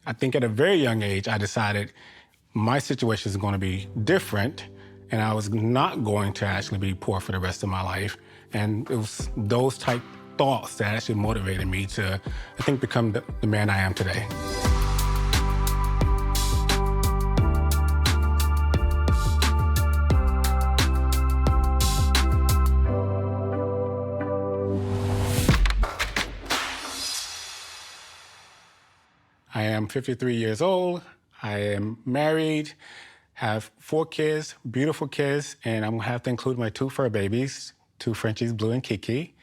I think at a very young age, I decided my situation is going to be different, and I was not going to actually be poor for the rest of my life. And it was those type thoughts that actually motivated me to, I think, become the man I am today. I am 53 years old. I am married, have 4 kids, beautiful kids, and I'm gonna have to include my 2 fur babies, 2 Frenchies, Blue and Kiki.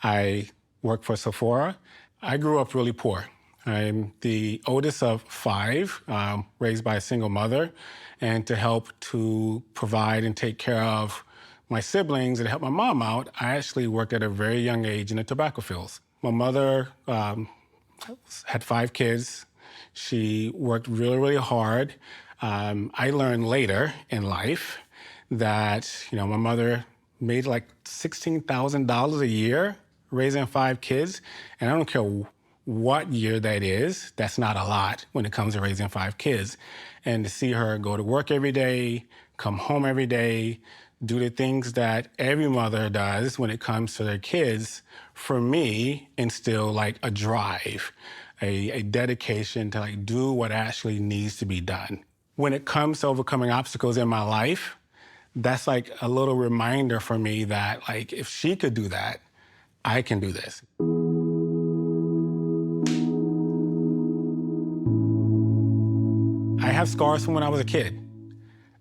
I work for Sephora. I grew up really poor. I'm the oldest of 5, raised by a single mother, and to help to provide and take care of my siblings and help my mom out, I actually worked at a very young age in the tobacco fields. My mother had 5 kids. She worked really, really hard. I learned later in life that, my mother made like $16,000 a year raising 5 kids. And I don't care what year that is, that's not a lot when it comes to raising 5 kids. And to see her go to work every day, come home every day, do the things that every mother does when it comes to their kids, for me, instill like a drive, a dedication to like do what actually needs to be done. When it comes to overcoming obstacles in my life, that's like a little reminder for me that like if she could do that, I can do this. I have scars from when I was a kid.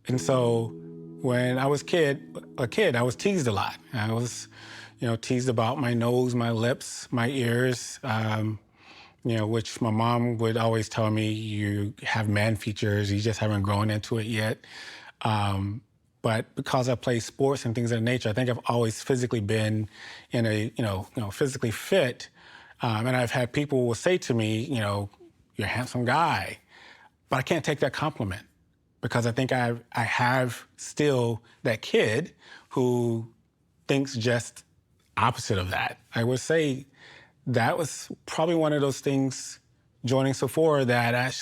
And so when I was a kid, I was teased a lot. I was, teased about my nose, my lips, my ears, which my mom would always tell me, you have man features, you just haven't grown into it yet. But because I play sports and things of that nature, I think I've always physically been in a, physically fit. And I've had people will say to me, you're a handsome guy. But I can't take that compliment because I think I have still that kid who thinks just opposite of that. I would say that was probably one of those things joining Sephora that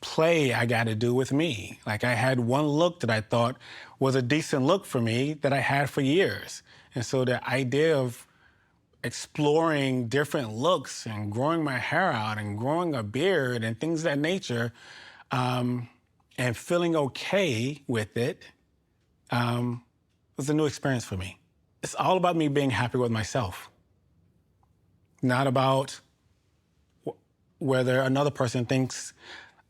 play I got to do with me. Like I had one look that I thought was a decent look for me that I had for years. And so the idea of exploring different looks and growing my hair out and growing a beard and things of that nature, and feeling okay with it, was a new experience for me. It's all about me being happy with myself, not about whether another person thinks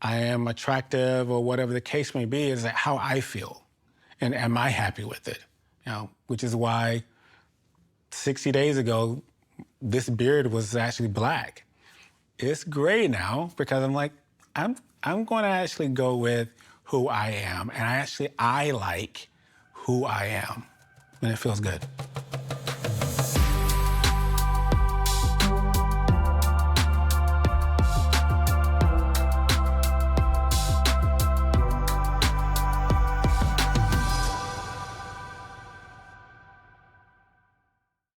I am attractive or whatever the case may be. Is how I feel, and am I happy with it? Which is why 60 days ago, this beard was actually black. It's gray now because I'm like, I'm going to actually go with who I am, and I like who I am, and it feels good.